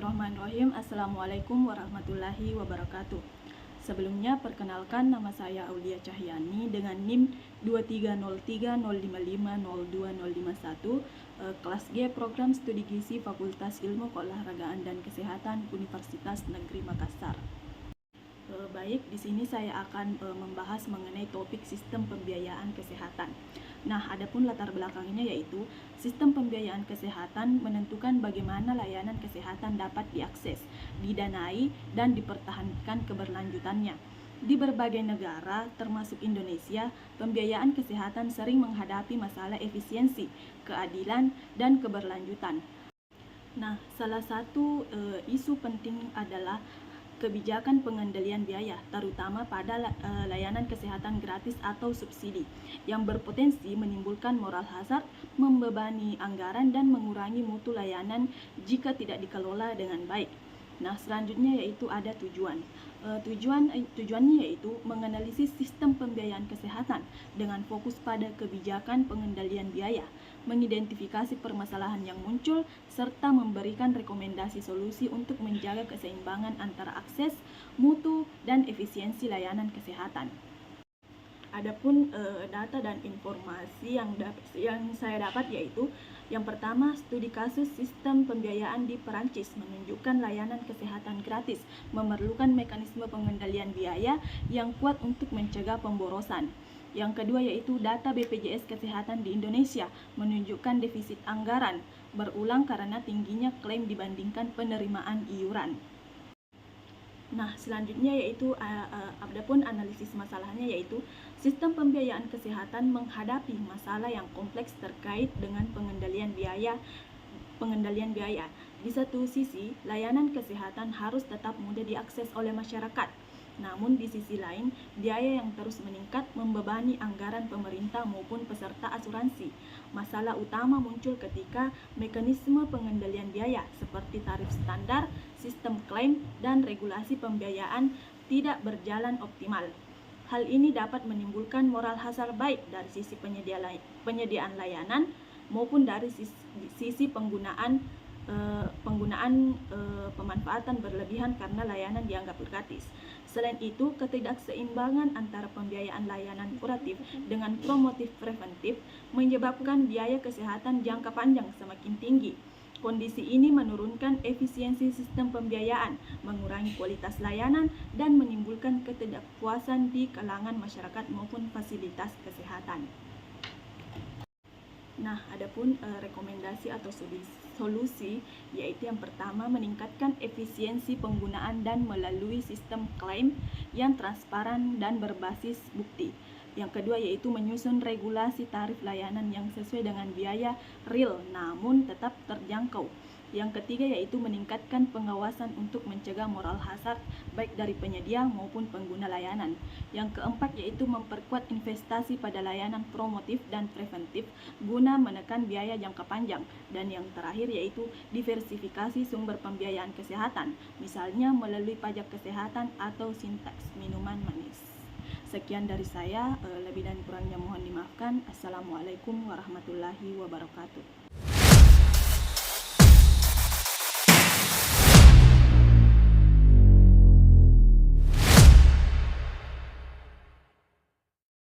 Bismillahirrahmanirrahim. Assalamualaikum warahmatullahi wabarakatuh. Sebelumnya perkenalkan, nama saya Aulia Cahyani dengan NIM 23030550251, kelas G Program Studi Gizi Fakultas Ilmu Keolahragaan dan Kesehatan Universitas Negeri Makassar. Baik, di sini saya akan membahas mengenai topik sistem pembiayaan kesehatan. Nah, adapun latar belakangnya yaitu sistem pembiayaan kesehatan menentukan bagaimana layanan kesehatan dapat diakses, didanai, dan dipertahankan keberlanjutannya. Di berbagai negara, termasuk Indonesia, pembiayaan kesehatan sering menghadapi masalah efisiensi, keadilan, dan keberlanjutan. Nah, salah satu isu penting adalah kebijakan pengendalian biaya, terutama pada layanan kesehatan gratis atau subsidi, yang berpotensi menimbulkan moral hazard, membebani anggaran, dan mengurangi mutu layanan jika tidak dikelola dengan baik. Nah, selanjutnya yaitu ada tujuan. Tujuannya yaitu menganalisis sistem pembiayaan kesehatan dengan fokus pada kebijakan pengendalian biaya, mengidentifikasi permasalahan yang muncul, serta memberikan rekomendasi solusi untuk menjaga keseimbangan antara akses, mutu, dan efisiensi layanan kesehatan. Adapun data dan informasi yang saya dapat yaitu yang pertama, studi kasus sistem pembiayaan di Perancis menunjukkan layanan kesehatan gratis memerlukan mekanisme pengendalian biaya yang kuat untuk mencegah pemborosan. Yang kedua yaitu data BPJS Kesehatan di Indonesia menunjukkan defisit anggaran berulang karena tingginya klaim dibandingkan penerimaan iuran. Nah, selanjutnya yaitu adapun analisis masalahnya yaitu sistem pembiayaan kesehatan menghadapi masalah yang kompleks terkait dengan pengendalian biaya. Di satu sisi, layanan kesehatan harus tetap mudah diakses oleh masyarakat. Namun di sisi lain, biaya yang terus meningkat membebani anggaran pemerintah maupun peserta asuransi. Masalah utama muncul ketika mekanisme pengendalian biaya seperti tarif standar, sistem klaim, dan regulasi pembiayaan tidak berjalan optimal. Hal ini dapat menimbulkan moral hazard baik dari sisi penyediaan layanan maupun dari sisi penggunaan pemanfaatan berlebihan karena layanan dianggap gratis. Selain itu, ketidakseimbangan antara pembiayaan layanan kuratif dengan promotif preventif menyebabkan biaya kesehatan jangka panjang semakin tinggi. Kondisi ini menurunkan efisiensi sistem pembiayaan, mengurangi kualitas layanan, dan menimbulkan ketidakpuasan di kalangan masyarakat maupun fasilitas kesehatan. Nah, adapun rekomendasi atau solusi yaitu yang pertama meningkatkan efisiensi penggunaan dan melalui sistem klaim yang transparan dan berbasis bukti. Yang kedua yaitu menyusun regulasi tarif layanan yang sesuai dengan biaya real namun tetap terjangkau. Yang ketiga yaitu meningkatkan pengawasan untuk mencegah moral hazard baik dari penyedia maupun pengguna layanan. Yang keempat yaitu memperkuat investasi pada layanan promotif dan preventif guna menekan biaya jangka panjang. Dan yang terakhir yaitu diversifikasi sumber pembiayaan kesehatan, misalnya melalui pajak kesehatan atau sintaks minuman manis. Sekian dari saya, lebih dan kurangnya mohon dimaafkan. Assalamualaikum warahmatullahi wabarakatuh.